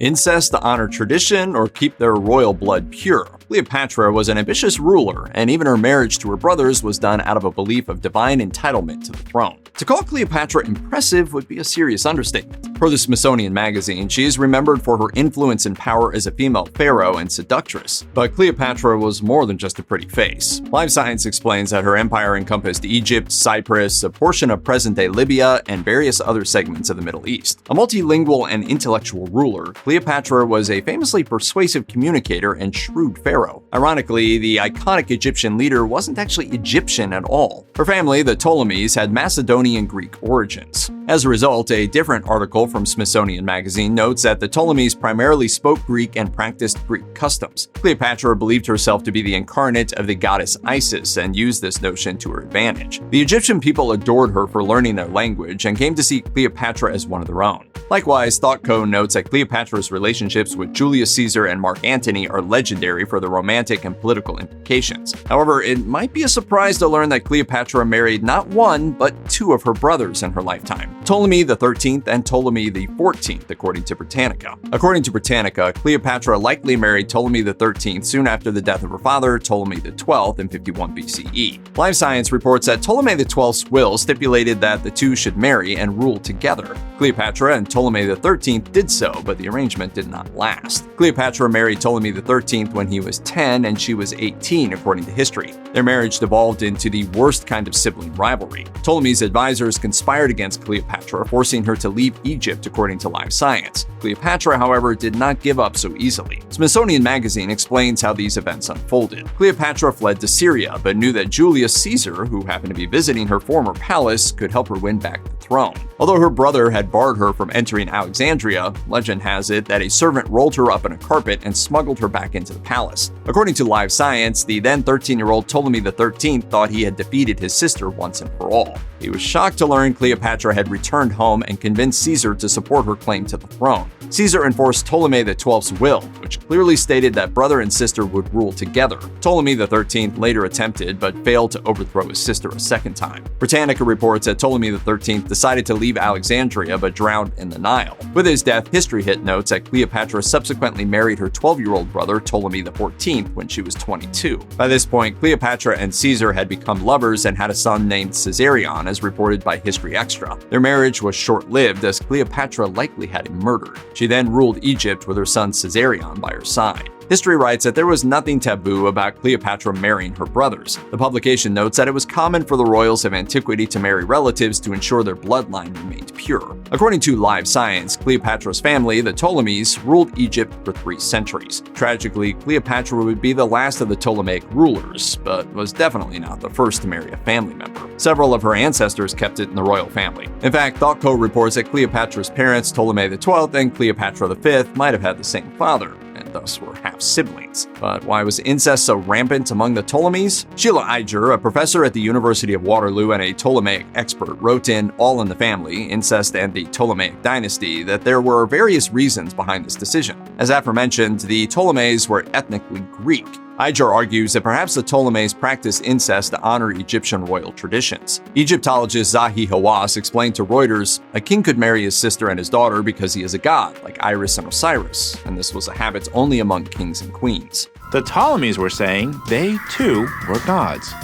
Incest to honor tradition or keep their royal blood pure. Cleopatra was an ambitious ruler, and even her marriage to her brothers was done out of a belief of divine entitlement to the throne. To call Cleopatra impressive would be a serious understatement. Per the Smithsonian Magazine, she is remembered for her influence and power as a female pharaoh and seductress. But Cleopatra was more than just a pretty face. Live Science explains that her empire encompassed Egypt, Cyprus, a portion of present-day Libya, and various other segments of the Middle East. A multilingual and intellectual ruler, Cleopatra was a famously persuasive communicator and shrewd pharaoh. Ironically, the iconic Egyptian leader wasn't actually Egyptian at all. Her family, the Ptolemies, had Macedonian Greek origins. As a result, a different article from Smithsonian Magazine notes that the Ptolemies primarily spoke Greek and practiced Greek customs. Cleopatra believed herself to be the incarnate of the goddess Isis and used this notion to her advantage. The Egyptian people adored her for learning their language and came to see Cleopatra as one of their own. Likewise, ThoughtCo notes that Cleopatra's relationships with Julius Caesar and Mark Antony are legendary for their romantic and political implications. However, it might be a surprise to learn that Cleopatra married not one, but two of her brothers in her lifetime, Ptolemy XIII and Ptolemy XIV, according to Britannica. According to Britannica, Cleopatra likely married Ptolemy XIII soon after the death of her father, Ptolemy XII, in 51 BCE. Live Science reports that Ptolemy XII's will stipulated that the two should marry and rule together. Cleopatra and Ptolemy XIII did so, but the arrangement did not last. Cleopatra married Ptolemy XIII when he was 10 and she was 18, according to history. Their marriage devolved into the worst kind of sibling rivalry. Ptolemy's advisors conspired against Cleopatra, forcing her to leave Egypt, according to Live Science. Cleopatra, however, did not give up so easily. Smithsonian Magazine explains how these events unfolded. Cleopatra fled to Syria, but knew that Julius Caesar, who happened to be visiting her former palace, could help her win back the throne. Although her brother had barred her from entering Alexandria, legend has it that a servant rolled her up in a carpet and smuggled her back into the palace. According to Live Science, the then 13-year-old Ptolemy XIII thought he had defeated his sister once and for all. He was shocked to learn Cleopatra had returned home and convinced Caesar to support her claim to the throne. Caesar enforced Ptolemy XII's will, which clearly stated that brother and sister would rule together. Ptolemy XIII later attempted, but failed to overthrow his sister a second time. Britannica reports that Ptolemy XIII decided to leave Alexandria but drowned in the Nile. With his death, History Hit notes that Cleopatra subsequently married her 12-year-old brother Ptolemy XIV when she was 22. By this point, Cleopatra and Caesar had become lovers and had a son named Caesarion, as reported by History Extra. Their marriage was short-lived, as Cleopatra likely had him murdered. She then ruled Egypt with her son Caesarion by her side. History writes that there was nothing taboo about Cleopatra marrying her brothers. The publication notes that it was common for the royals of antiquity to marry relatives to ensure their bloodline remained pure. According to Live Science, Cleopatra's family, the Ptolemies, ruled Egypt for 3 centuries. Tragically, Cleopatra would be the last of the Ptolemaic rulers, but was definitely not the first to marry a family member. Several of her ancestors kept it in the royal family. In fact, ThoughtCo reports that Cleopatra's parents, Ptolemy XII and Cleopatra V, might have had the same father, and thus were half-siblings. But why was incest so rampant among the Ptolemies? Sheila Iger, a professor at the University of Waterloo and a Ptolemaic expert, wrote in All in the Family, Incest and the Ptolemaic Dynasty, that there were various reasons behind this decision. As aforementioned, the Ptolemies were ethnically Greek. Iger argues that perhaps the Ptolemies practiced incest to honor Egyptian royal traditions. Egyptologist Zahi Hawass explained to Reuters, a king could marry his sister and his daughter because he is a god, like Iris and Osiris, and this was a habit only among kings and queens. The Ptolemies were saying they, too, were gods.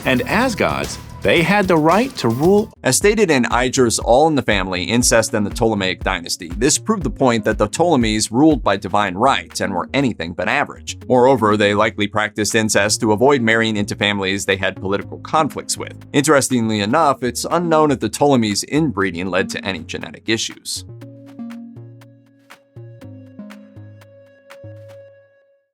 And as gods, they had the right to rule. As stated in Iger's All in the Family, Incest and the Ptolemaic Dynasty, this proved the point that the Ptolemies ruled by divine right and were anything but average. Moreover, they likely practiced incest to avoid marrying into families they had political conflicts with. Interestingly enough, it's unknown if the Ptolemies' inbreeding led to any genetic issues.